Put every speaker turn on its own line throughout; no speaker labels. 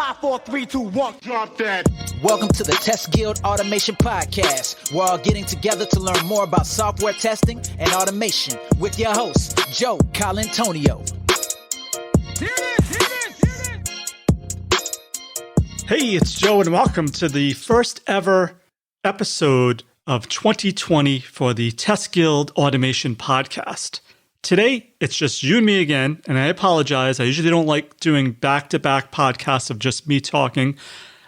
5, 4, 3, 2, 1. Drop that.
Welcome to the Test Guild Automation Podcast. We're all getting together to learn more about software testing and automation with your host, Joe Colantonio.
Hey, it's Joe, and welcome to the first ever episode of 2020 for the Test Guild Automation Podcast. Today, it's just you and me again, and I apologize. I usually don't like doing back-to-back podcasts of just me talking.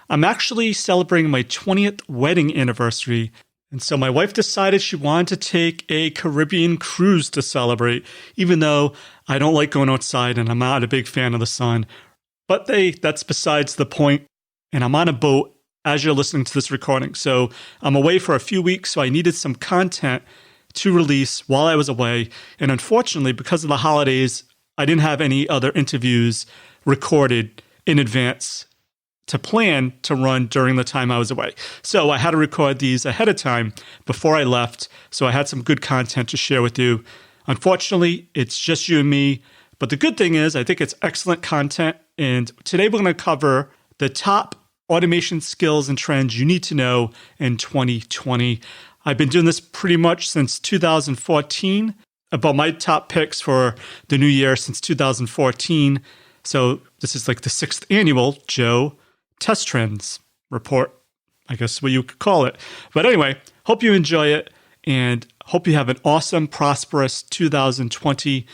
I'm actually celebrating my 20th wedding anniversary, and so my wife decided she wanted to take a Caribbean cruise to celebrate, even though I don't like going outside and I'm not a big fan of the sun. But that's besides the point, and I'm on a boat as you're listening to this recording. So I'm away for a few weeks, so I needed some content to release while I was away. And unfortunately, because of the holidays, I didn't have any other interviews recorded in advance to plan to run during the time I was away. So I had to record these ahead of time before I left. So I had some good content to share with you. Unfortunately, it's just you and me. But the good thing is, I think it's excellent content. And today we're going to cover the top automation skills and trends you need to know in 2020. I've been doing this pretty much since 2014, about my top picks for the new year since 2014. So this is like the 6th annual Joe Test Trends Report, I guess what you could call it. But anyway, hope you enjoy it and hope you have an awesome, prosperous 2020.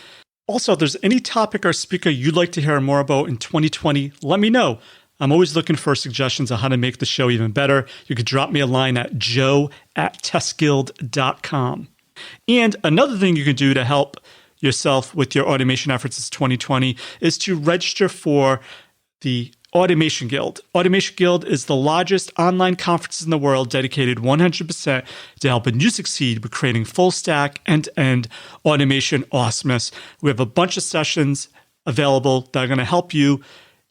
Also, if there's any topic or speaker you'd like to hear more about in 2020, let me know. I'm always looking for suggestions on how to make the show even better. You could drop me a line at joe@testguild.com. And another thing you can do to help yourself with your automation efforts in 2020 is to register for the Automation Guild. Automation Guild is the largest online conference in the world dedicated 100% to helping you succeed with creating full stack end-to-end automation awesomeness. We have a bunch of sessions available that are going to help you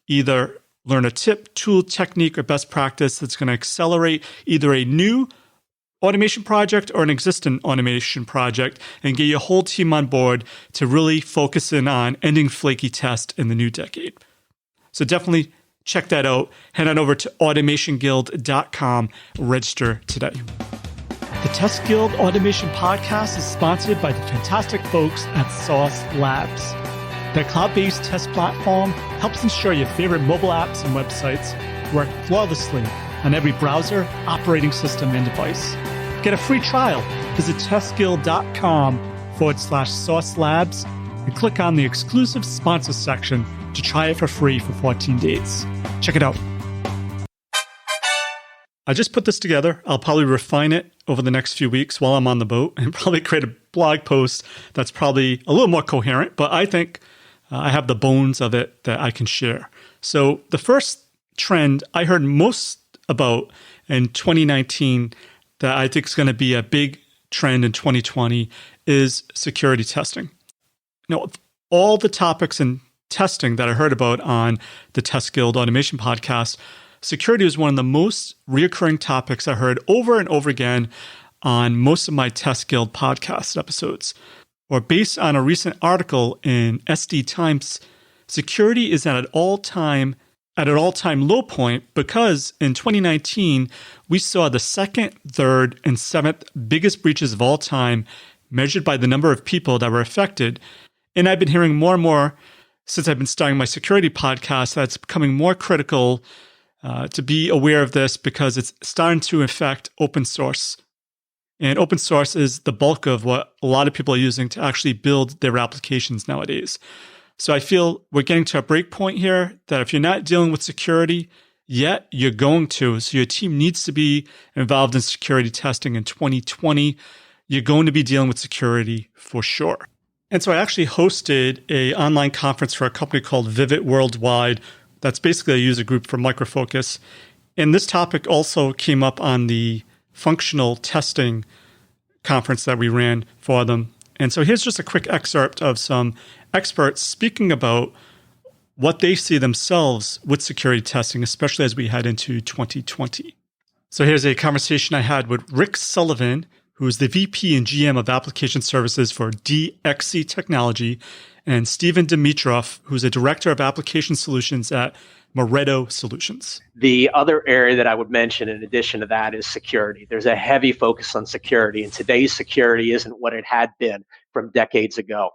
either learn a tip, tool, technique, or best practice that's going to accelerate either a new automation project or an existing automation project and get your whole team on board to really focus in on ending flaky test in the new decade. So definitely check that out. Head on over to automationguild.com. Register today. The Test Guild Automation Podcast is sponsored by the fantastic folks at Sauce Labs. Their cloud-based test platform helps ensure your favorite mobile apps and websites work flawlessly on every browser, operating system, and device. Get a free trial. Visit testguild.com/Sauce Labs and click on the exclusive sponsor section to try it for free for 14 days. Check it out. I just put this together. I'll probably refine it over the next few weeks while I'm on the boat and probably create a blog post that's probably a little more coherent, but I think I have the bones of it that I can share. So the first trend I heard most about in 2019 that I think is going to be a big trend in 2020 is security testing. Now, all the topics in testing that I heard about on the Test Guild Automation Podcast, security was one of the most reoccurring topics I heard over and over again on most of my Test Guild podcast episodes. Or based on a recent article in SD Times, security is at an all-time low point because in 2019, we saw the 2nd, 3rd, and 7th biggest breaches of all time measured by the number of people that were affected. And I've been hearing more and more since I've been starting my security podcast that it's becoming more critical to be aware of this because it's starting to affect open source. And open source is the bulk of what a lot of people are using to actually build their applications nowadays. So I feel we're getting to a break point here that if you're not dealing with security yet, you're going to. So your team needs to be involved in security testing in 2020. You're going to be dealing with security for sure. And so I actually hosted an online conference for a company called Vivid Worldwide. That's basically a user group for Micro Focus. And this topic also came up on the functional testing conference that we ran for them. And so here's just a quick excerpt of some experts speaking about what they see themselves with security testing, especially as we head into 2020. So here's a conversation I had with Rick Sullivan, who is the VP and GM of Application Services for DXC Technology, and Steven Dimitrov, who's a director of application solutions at Moretto Solutions.
The other area that I would mention in addition to that is security. There's a heavy focus on security, and today's security isn't what it had been from decades ago.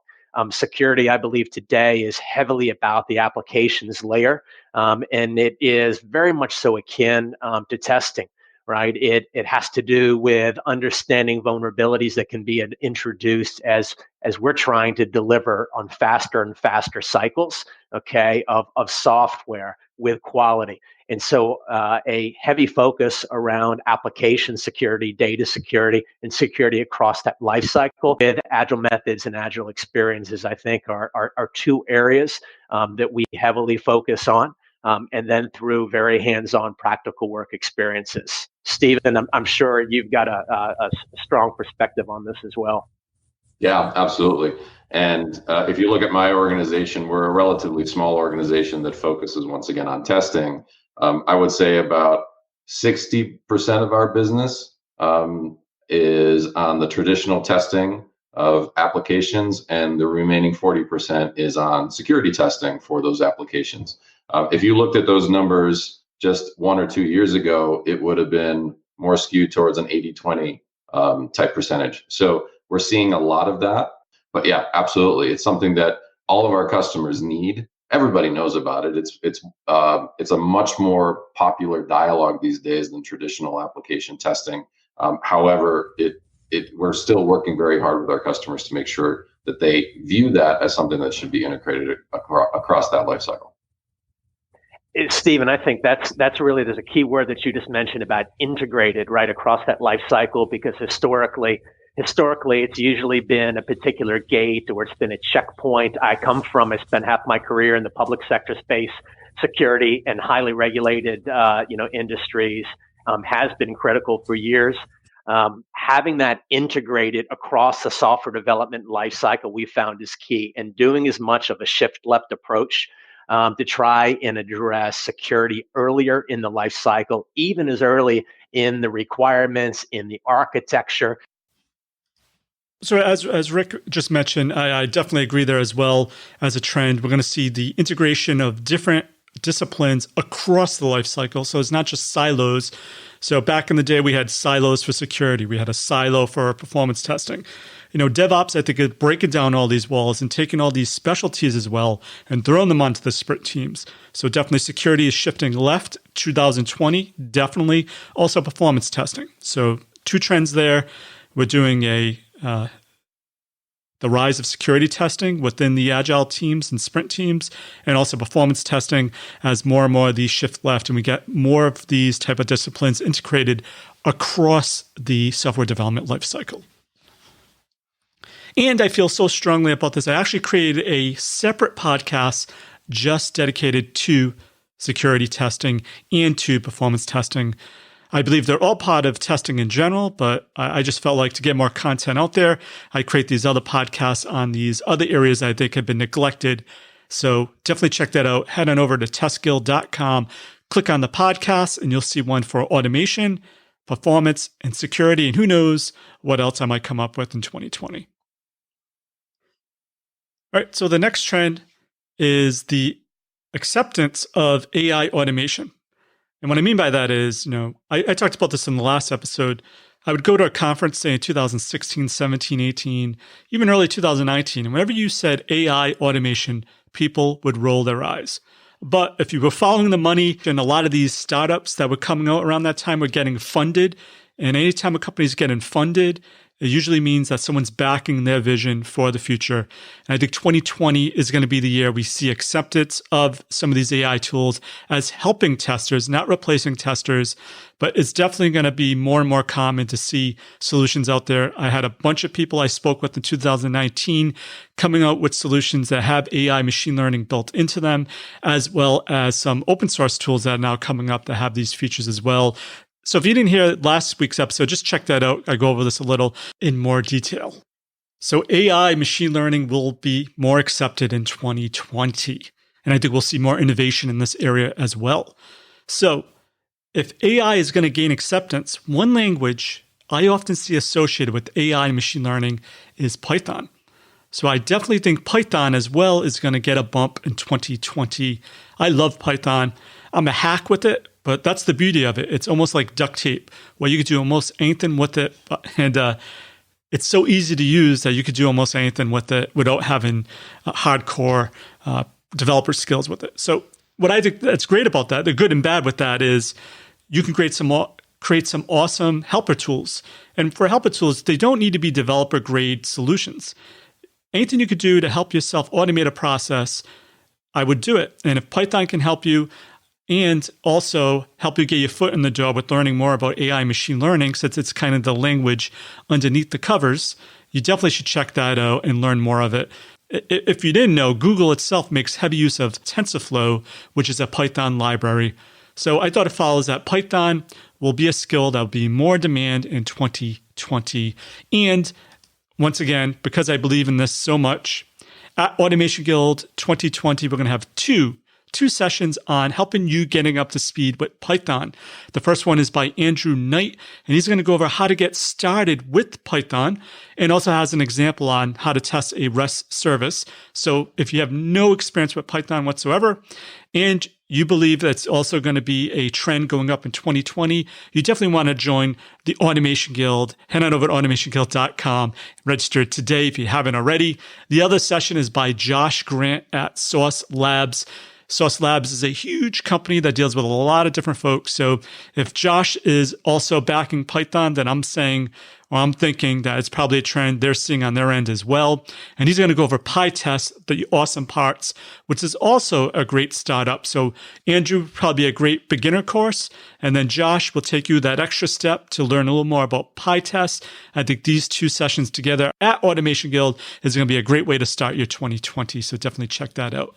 Security, I believe, today is heavily about the applications layer, and it is very much so akin to testing. Right, it has to do with understanding vulnerabilities that can be introduced as we're trying to deliver on faster and faster cycles, okay, of software with quality. And so a heavy focus around application security, data security, and security across that life cycle with agile methods and agile experiences, I think are two areas that we heavily focus on. And then through very hands-on practical work experiences. Stephen, I'm sure you've got a strong perspective on this as well.
Yeah, absolutely. And if you look at my organization, we're a relatively small organization that focuses once again on testing. I would say about 60% of our business is on the traditional testing of applications, and the remaining 40% is on security testing for those applications. If you looked at those numbers just 1 or 2 years ago, it would have been more skewed towards an 80-20 type percentage. So we're seeing a lot of that. But yeah, absolutely. It's something that all of our customers need. Everybody knows about it. It's a much more popular dialogue these days than traditional application testing. However, we're still working very hard with our customers to make sure that they view that as something that should be integrated across that life cycle.
Stephen, I think that's really, there's a key word that you just mentioned about integrated right across that life cycle, because historically it's usually been a particular gate or it's been a checkpoint. I spent half my career in the public sector space. Security and highly regulated industries has been critical for years. Having that integrated across the software development life cycle we found is key, and doing as much of a shift left approach to try and address security earlier in the life cycle, even as early in the requirements, in the architecture.
So as Rick just mentioned, I definitely agree there as well. As a trend, we're going to see the integration of different disciplines across the life cycle. So it's not just silos. So back in the day, we had silos for security. We had a silo for performance testing. DevOps, I think, is breaking down all these walls and taking all these specialties as well and throwing them onto the sprint teams. So definitely security is shifting left. 2020, definitely. Also performance testing. So two trends there. We're doing the rise of security testing within the agile teams and sprint teams, and also performance testing as more and more of these shift left, and we get more of these type of disciplines integrated across the software development lifecycle. And I feel so strongly about this. I actually created a separate podcast just dedicated to security testing and to performance testing. I believe they're all part of testing in general, but I just felt like to get more content out there, I create these other podcasts on these other areas I think have been neglected. So definitely check that out. Head on over to testguild.com, click on the podcast, and you'll see one for automation, performance, and security. And who knows what else I might come up with in 2020. All right, so the next trend is the acceptance of AI automation. And what I mean by that is, I talked about this in the last episode. I would go to a conference, say in 2016, 17, 18, even early 2019. And whenever you said AI automation, people would roll their eyes. But if you were following the money, and a lot of these startups that were coming out around that time were getting funded. And anytime a company's getting funded, it usually means that someone's backing their vision for the future. And I think 2020 is going to be the year we see acceptance of some of these AI tools as helping testers, not replacing testers, but it's definitely going to be more and more common to see solutions out there. I had a bunch of people I spoke with in 2019 coming out with solutions that have AI machine learning built into them, as well as some open source tools that are now coming up that have these features as well. So if you didn't hear last week's episode, just check that out. I go over this a little in more detail. So AI machine learning will be more accepted in 2020. And I think we'll see more innovation in this area as well. So if AI is going to gain acceptance, one language I often see associated with AI and machine learning is Python. So I definitely think Python as well is going to get a bump in 2020. I love Python. I'm a hack with it, but that's the beauty of it. It's almost like duct tape, where you could do almost anything with it. And it's so easy to use that you could do almost anything with it without having hardcore developer skills with it. So what I think that's great about that, the good and bad with that, is you can create some awesome helper tools. And for helper tools, they don't need to be developer grade solutions. Anything you could do to help yourself automate a process, I would do it. And if Python can help you and also help you get your foot in the door with learning more about AI machine learning, since it's kind of the language underneath the covers, you definitely should check that out and learn more of it. If you didn't know, Google itself makes heavy use of TensorFlow, which is a Python library. So I thought it follows that Python will be a skill that will be more demand in 2020. And once again, because I believe in this so much, at Automation Guild 2020, we're going to have two sessions on helping you getting up to speed with Python. The first one is by Andrew Knight, and he's going to go over how to get started with Python and also has an example on how to test a REST service. So if you have no experience with Python whatsoever, and you believe that's also going to be a trend going up in 2020, you definitely want to join the Automation Guild. Head on over to automationguild.com. Register today if you haven't already. The other session is by Josh Grant at Source Labs. Source Labs is a huge company that deals with a lot of different folks. So if Josh is also backing Python, then I'm thinking that it's probably a trend they're seeing on their end as well. And he's going to go over PyTest, the awesome parts, which is also a great startup. So Andrew will probably be a great beginner course. And then Josh will take you that extra step to learn a little more about PyTest. I think these two sessions together at Automation Guild is going to be a great way to start your 2020. So definitely check that out.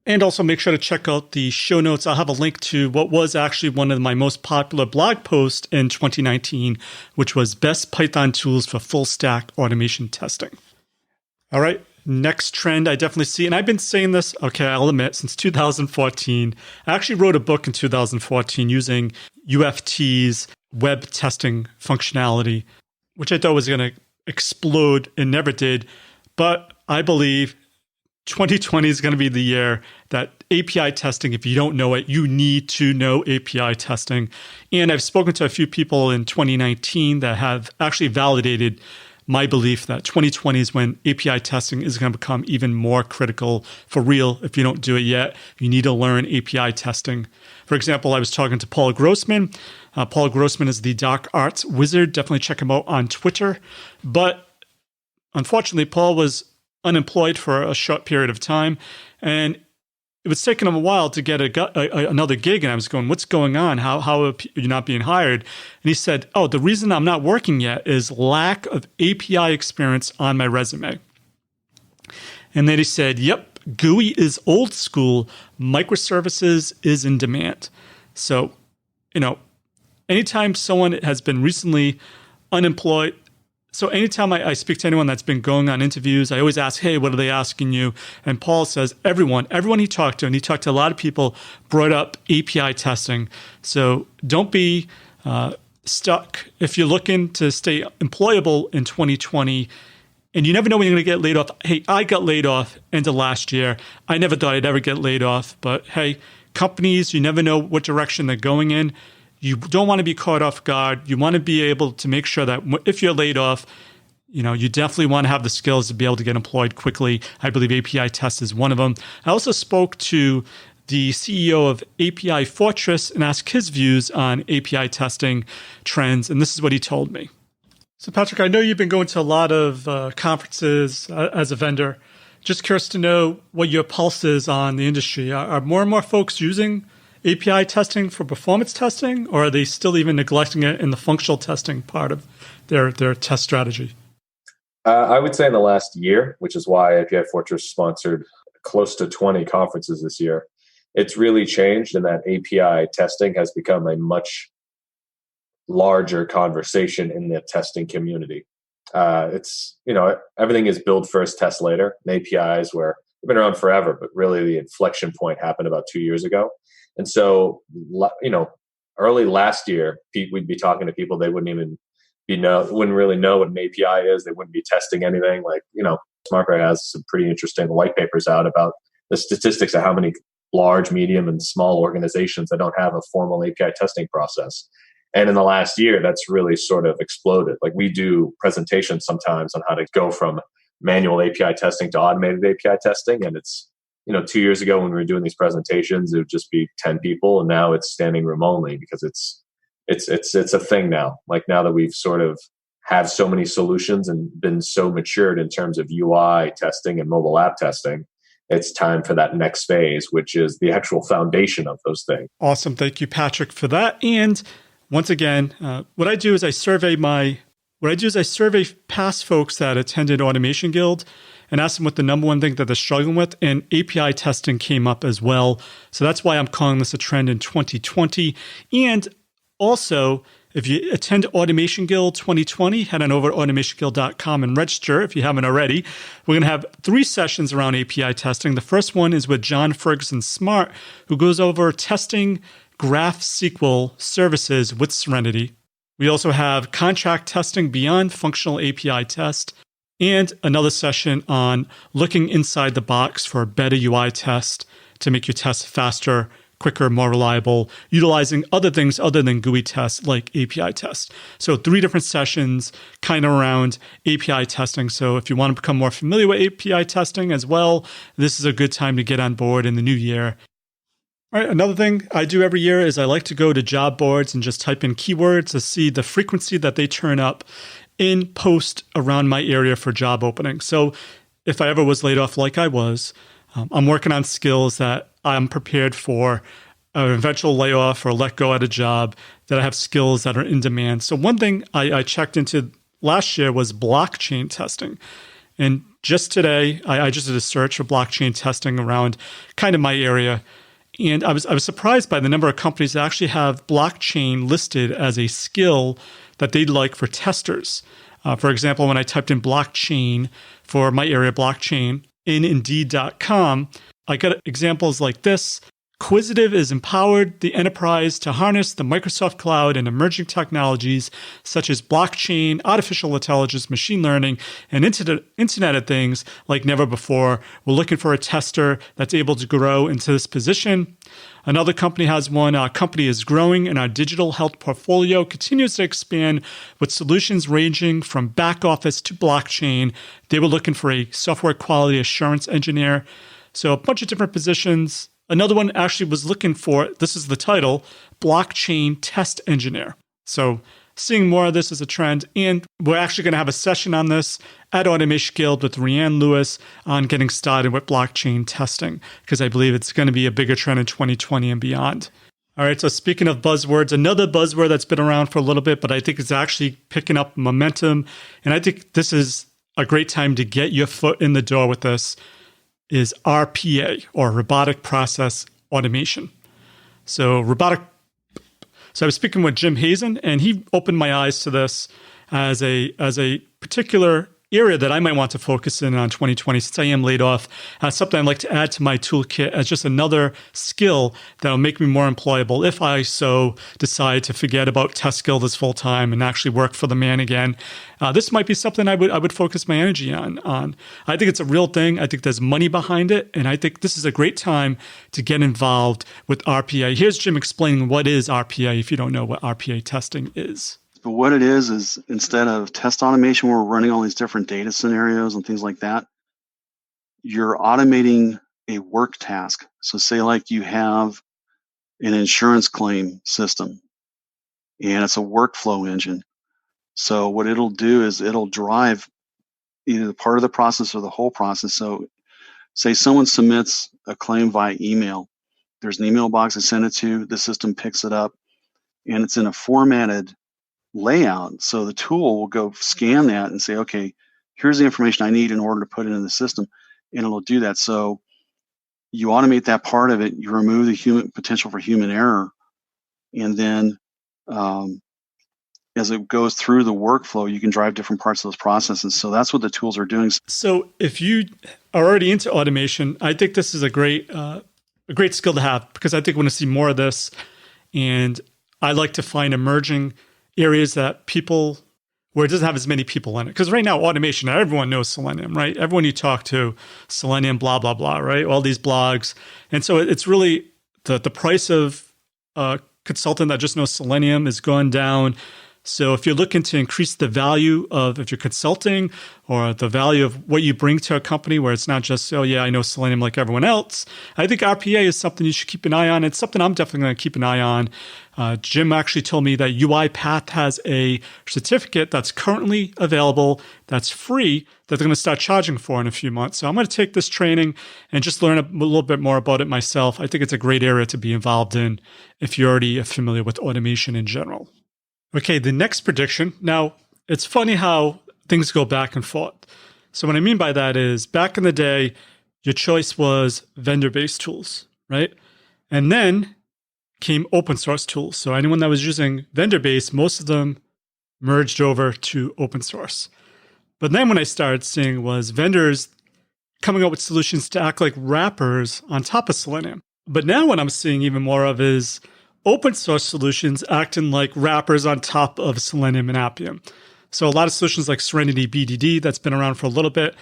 And also make sure to check out the show notes. I'll have a link to what was actually one of my most popular blog posts in 2019, which was Best Python Tools for Full Stack Automation Testing. All right, next trend I definitely see, and I've been saying this, okay, I'll admit, since 2014. I actually wrote a book in 2014 using UFT's web testing functionality, which I thought was going to explode and never did. But I believe 2020 is going to be the year that API testing, if you don't know it, you need to know API testing. And I've spoken to a few people in 2019 that have actually validated my belief that 2020 is when API testing is going to become even more critical for real. If you don't do it yet, you need to learn API testing. For example, I was talking to Paul Grossman. Paul Grossman is the Dark Arts Wizard. Definitely check him out on Twitter. But unfortunately, Paul was unemployed for a short period of time, and it was taking him a while to get another gig. And I was going, what's going on? How are you not being hired? And he said, oh, the reason I'm not working yet is lack of API experience on my resume. And then he said, yep, GUI is old school. Microservices is in demand. So, anytime someone has been recently unemployed, so anytime I speak to anyone that's been going on interviews, I always ask, hey, what are they asking you? And Paul says everyone he talked to, and he talked to a lot of people, brought up API testing. So don't be stuck. If you're looking to stay employable in 2020, and you never know when you're going to get laid off. Hey, I got laid off end of last year. I never thought I'd ever get laid off. But hey, companies, you never know what direction they're going in. You don't want to be caught off guard. You want to be able to make sure that if you're laid off, you definitely want to have the skills to be able to get employed quickly. I believe API test is one of them. I also spoke to the CEO of API Fortress and asked his views on API testing trends, and this is what he told me. So Patrick, I know you've been going to a lot of conferences as a vendor. Just curious to know what your pulse is on the industry. Are more and more folks using API testing for performance testing, or are they still even neglecting it in the functional testing part of their test strategy?
I would say in the last year, which is why API Fortress sponsored close to 20 conferences this year, it's really changed in that API testing has become a much larger conversation in the testing community. It's, everything is build first, test later. And APIs where they've been around forever, but really the inflection point happened about 2 years ago. And so, early last year, we'd be talking to people, they wouldn't really know what an API is. They wouldn't be testing anything. SmartGuy has some pretty interesting white papers out about the statistics of how many large, medium, and small organizations that don't have a formal API testing process. And in the last year, that's really sort of exploded. Like we do presentations sometimes on how to go from manual API testing to automated API testing. And it's, 2 years ago when we were doing these presentations, it would just be 10 people. And now it's standing room only because it's a thing now. Like now that we've sort of have so many solutions and been so matured in terms of UI testing and mobile app testing, it's time for that next phase, which is the actual foundation of those things.
Awesome. Thank you, Patrick, for that. And once again, what I do is I survey past folks that attended Automation Guild and ask them what the number one thing that they're struggling with. And API testing came up as well. So that's why I'm calling this a trend in 2020. And also, if you attend Automation Guild 2020, head on over to automationguild.com and register if you haven't already. We're going to have 3 sessions around API testing. The first one is with John Ferguson Smart, who goes over testing GraphSQL services with Serenity. We also have contract testing beyond functional API test, and another session on looking inside the box for a better UI test to make your tests faster, quicker, more reliable, utilizing other things other than GUI tests like API tests. So 3 different sessions kind of around API testing. So if you want to become more familiar with API testing as well, this is a good time to get on board in the new year. All right, another thing I do every year is I like to go to job boards and just type in keywords to see the frequency that they turn up in post around my area for job openings. So if I ever was laid off like I was, I'm working on skills that I'm prepared for an eventual layoff or let go at a job, that I have skills that are in demand. So one thing I checked into last year was blockchain testing. And just today, I just did a search for blockchain testing around kind of my area. And I was surprised by the number of companies that actually have blockchain listed as a skill that they'd like for testers. For example, when I typed in blockchain for my area, blockchain, in Indeed.com, I got examples like this. Quisitive is empowered the enterprise to harness the Microsoft Cloud and emerging technologies such as blockchain, artificial intelligence, machine learning, and Internet of Things like never before. We're looking for a tester that's able to grow into this position. Another company has one. Our company is growing and our digital health portfolio continues to expand with solutions ranging from back office to blockchain. They were looking for a software quality assurance engineer. So a bunch of different positions. Another one actually was looking for, this is the title, blockchain test engineer. So seeing more of this as a trend. And we're actually going to have a session on this at Automation Guild with Rianne Lewis on getting started with blockchain testing, because I believe it's going to be a bigger trend in 2020 and beyond. All right, so speaking of buzzwords, another buzzword that's been around for a little bit, but I think it's actually picking up momentum. And I think this is a great time to get your foot in the door with this, is RPA, or robotic process automation. So I was speaking with Jim Hazen, and he opened my eyes to this as a particular area that I might want to focus in on 2020 since I am laid off. Something I'd like to add to my toolkit as just another skill that will make me more employable if I so decide to forget about test skills full time and actually work for the man again. This might be something I would focus my energy on. I think it's a real thing. I think there's money behind it, and I think this is a great time to get involved with RPA. Here's Jim explaining what is RPA if you don't know what RPA testing is.
But what it is instead of test automation where we're running all these different data scenarios and things like that, you're automating a work task. So say like you have an insurance claim system and it's a workflow engine. So what it'll do is it'll drive either the part of the process or the whole process. So say someone submits a claim via email. There's an email box I send it to, the system picks it up, and it's in a formatted layout. So the tool will go scan that and say, okay, here's the information I need in order to put it in the system, and it'll do that. So you automate that part of it, you remove the human potential for human error, and then as it goes through the workflow, you can drive different parts of those processes. So that's what the tools are doing.
So if you are already into automation, I think this is a great skill to have, because I think we're going to see more of this. And I like to find emerging areas that people where it doesn't have as many people in it. Because right now, automation, everyone knows Selenium, right? Everyone you talk to, Selenium, blah, blah, blah, right? All these blogs. And so it's really the price of a consultant that just knows Selenium is going down. So if you're looking to increase the value of, if you're consulting, or the value of what you bring to a company where it's not just, oh yeah, I know Selenium like everyone else, I think RPA is something you should keep an eye on. It's something I'm definitely going to keep an eye on. Jim actually told me that UiPath has a certificate that's currently available, that's free, that they're going to start charging for in a few months. So I'm going to take this training and just learn a little bit more about it myself. I think it's a great area to be involved in if you're already familiar with automation in general. Okay, the next prediction. Now, it's funny how things go back and forth. So what I mean by that is back in the day, your choice was vendor-based tools, right? And then came open source tools. So anyone that was using vendor-based, most of them merged over to open source. But then when I started seeing was vendors coming up with solutions to act like wrappers on top of Selenium. But now what I'm seeing even more of is open source solutions acting like wrappers on top of Selenium and Appium. So a lot of solutions like Serenity BDD that's been around for a little bit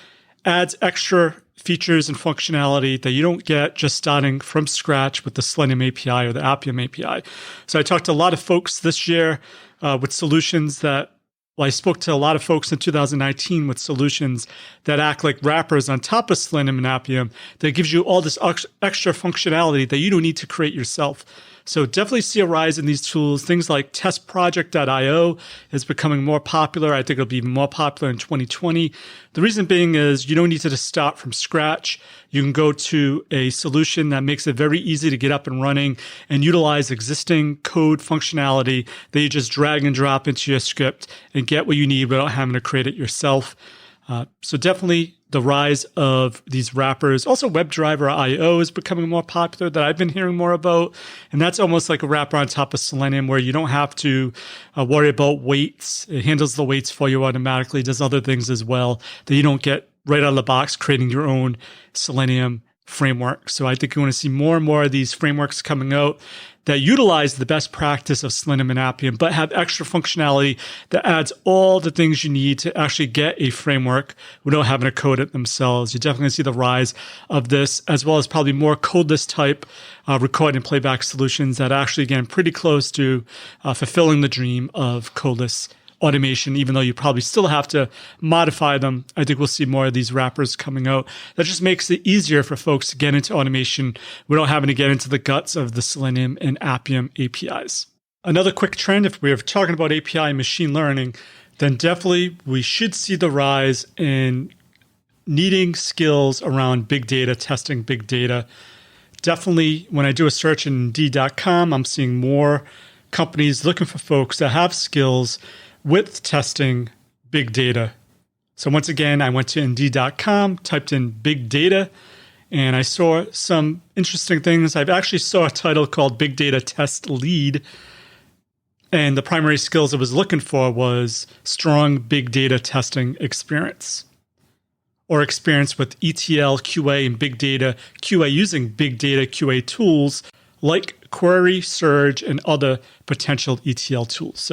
adds extra features and functionality that you don't get just starting from scratch with the Selenium API or the Appium API. So I talked to a lot of folks this year with solutions that, well, I spoke to a lot of folks in 2019 with solutions that act like wrappers on top of Selenium and Appium that gives you all this extra functionality that you don't need to create yourself. So definitely see a rise in these tools. Things like testproject.io is becoming more popular. I think it'll be even more popular in 2020. The reason being is you don't need to just start from scratch. You can go to a solution that makes it very easy to get up and running and utilize existing code functionality that you just drag and drop into your script and get what you need without having to create it yourself. So definitely the rise of these wrappers. Also, WebDriver.io is becoming more popular that I've been hearing more about. And that's almost like a wrapper on top of Selenium where you don't have to worry about weights. It handles the weights for you automatically, does other things as well that you don't get right out of the box creating your own Selenium framework. So I think you want to see more and more of these frameworks coming out that utilize the best practice of Selenium and Appium, but have extra functionality that adds all the things you need to actually get a framework without having to code it themselves. You're definitely going to see the rise of this, as well as probably more codeless type record and playback solutions that are actually, again, pretty close to fulfilling the dream of codeless automation, even though you probably still have to modify them. I think we'll see more of these wrappers coming out. That just makes it easier for folks to get into automation without having to get into the guts of the Selenium and Appium APIs. Another quick trend, if we're talking about API and machine learning, then definitely we should see the rise in needing skills around big data, testing big data. Definitely, when I do a search in Indeed.com, I'm seeing more companies looking for folks that have skills with testing big data. So once again, I went to Indeed.com, typed in big data, and I saw some interesting things. I've actually saw a title called Big Data Test Lead, and the primary skills I was looking for was strong big data testing experience or experience with ETL, QA, and big data QA using big data QA tools like Query, Surge, and other potential ETL tools.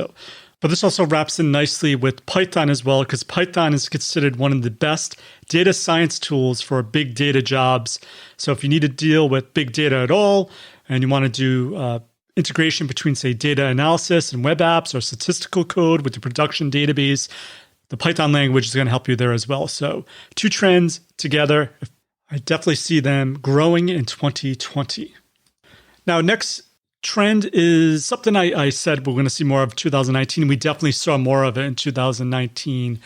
But this also wraps in nicely with Python as well, because Python is considered one of the best data science tools for big data jobs. So if you need to deal with big data at all, and you want to do integration between, say, data analysis and web apps or statistical code with the production database, the Python language is going to help you there as well. So two trends together, I definitely see them growing in 2020. Now, next trend is something I said we're going to see more of 2019. We definitely saw more of it in 2019.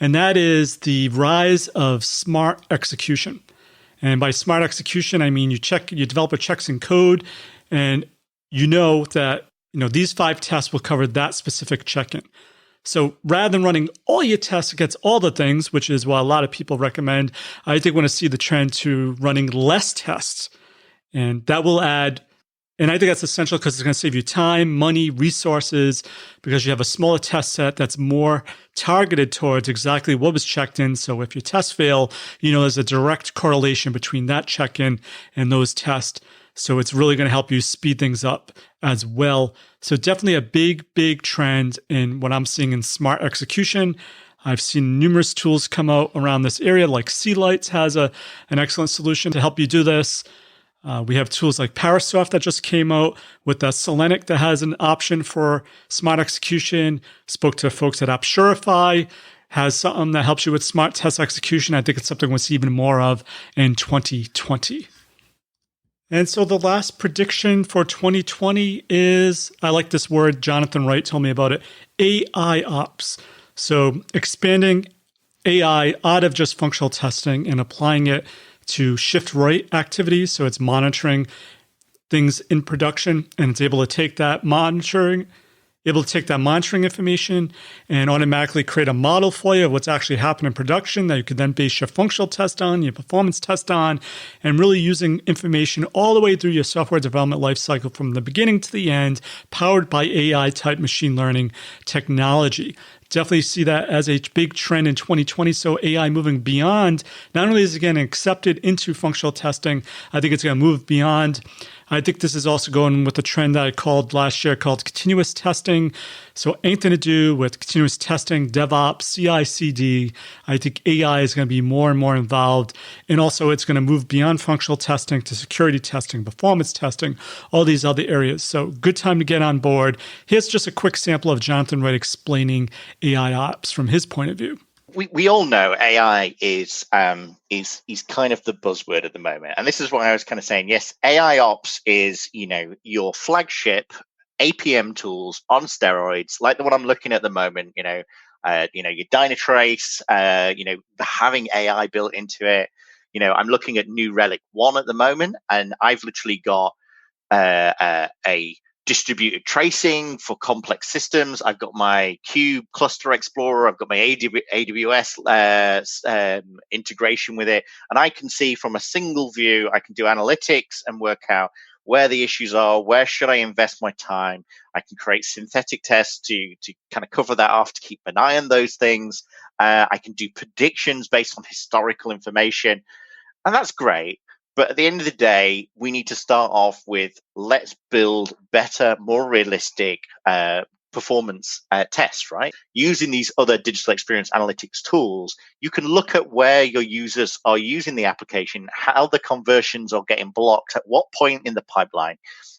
And that is the rise of smart execution. And by smart execution, I mean your developer checks in code and you know that these 5 tests will cover that specific check-in. So rather than running all your tests against all the things, which is what a lot of people recommend, I think we're going to see the trend to running less tests. And that will add, and I think that's essential because it's going to save you time, money, resources, because you have a smaller test set that's more targeted towards exactly what was checked in. So if your tests fail, there's a direct correlation between that check-in and those tests. So it's really going to help you speed things up as well. So definitely a big trend in what I'm seeing in smart execution. I've seen numerous tools come out around this area, like C-Lights has an excellent solution to help you do this. We have tools like Parasoft that just came out with the Selenium that has an option for smart execution. Spoke to folks at AppSurify, has something that helps you with smart test execution. I think it's something we'll see even more of in 2020. And so the last prediction for 2020 is, I like this word, Jonathan Wright told me about it, AI ops. So expanding AI out of just functional testing and applying it to shift right activities. So it's monitoring things in production, and it's able to take that monitoring information and automatically create a model for you of what's actually happening in production that you could then base your functional test on, your performance test on, and really using information all the way through your software development lifecycle from the beginning to the end, powered by AI type machine learning technology. Definitely see that as a big trend in 2020. So AI moving beyond, not only is it getting accepted into functional testing, I think it's going to move beyond. I think this is also going with the trend that I called last year called continuous testing. So anything to do with continuous testing, DevOps, CI/CD. I think AI is going to be more and more involved. And also it's going to move beyond functional testing to security testing, performance testing, all these other areas. So good time to get on board. Here's just a quick sample of Jonathan Wright explaining AI ops from his point of view.
We all know AI is kind of the buzzword at the moment, and this is why I was kind of saying yes. AI ops is your flagship APM tools on steroids, like the one I'm looking at the moment. Your Dynatrace, having AI built into it. I'm looking at New Relic 1 at the moment, and I've literally got a distributed tracing for complex systems. I've got my Cube Cluster Explorer. I've got my AWS integration with it. And I can see from a single view, I can do analytics and work out where the issues are, where should I invest my time. I can create synthetic tests to kind of cover that off, to keep an eye on those things. I can do predictions based on historical information. And that's great. But at the end of the day, we need to start off with, let's build better, more realistic performance tests, right? Using these other digital experience analytics tools, you can look at where your users are using the application, how the conversions are getting blocked, at what point in the pipeline.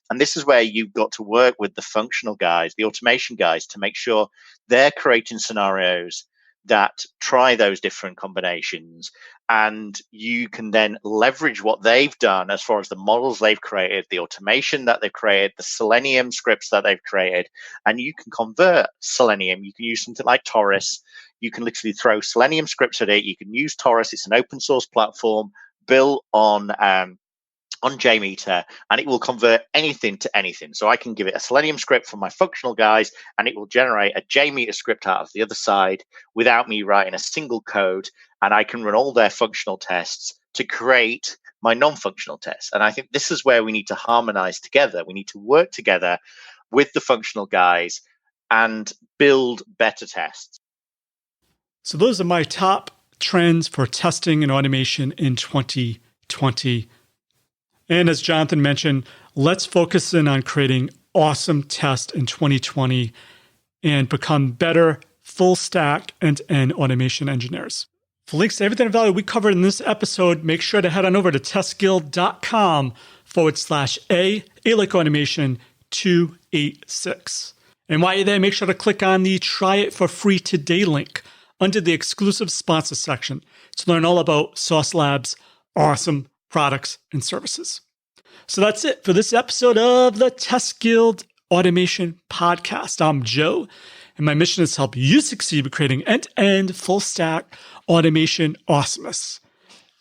And this is where you've got to work with the functional guys, the automation guys, to make sure they're creating scenarios that try those different combinations, and you can then leverage what they've done as far as the models they've created, the automation that they've created, the Selenium scripts that they've created, and you can convert Selenium. You can use something like Taurus. You can literally throw Selenium scripts at it. You can use Taurus. It's an open source platform built on JMeter, and it will convert anything to anything. So I can give it a Selenium script for my functional guys, and it will generate a JMeter script out of the other side without me writing a single code, and I can run all their functional tests to create my non-functional tests. And I think this is where we need to harmonize together. We need to work together with the functional guys and build better tests.
So those are my top trends for testing and automation in 2020. And as Jonathan mentioned, let's focus in on creating awesome tests in 2020 and become better full stack end-to-end automation engineers. For links to everything of value we covered in this episode, make sure to head on over to testguild.com/A like automation 286. And while you're there, make sure to click on the Try It for Free Today link under the exclusive sponsor section to learn all about Sauce Labs' awesome products and services. So that's it for this episode of the Test Guild Automation Podcast. I'm Joe, and my mission is to help you succeed with creating end-to-end full-stack automation awesomeness.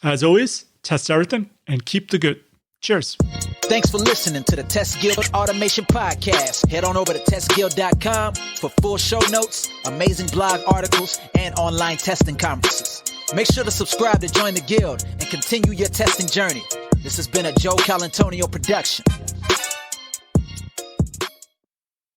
As always, test everything and keep the good. Cheers.
Thanks for listening to the Test Guild Automation Podcast. Head on over to testguild.com for full show notes, amazing blog articles, and online testing conferences. Make sure to subscribe to join the guild and continue your testing journey. This has been a Joe Calantonio production.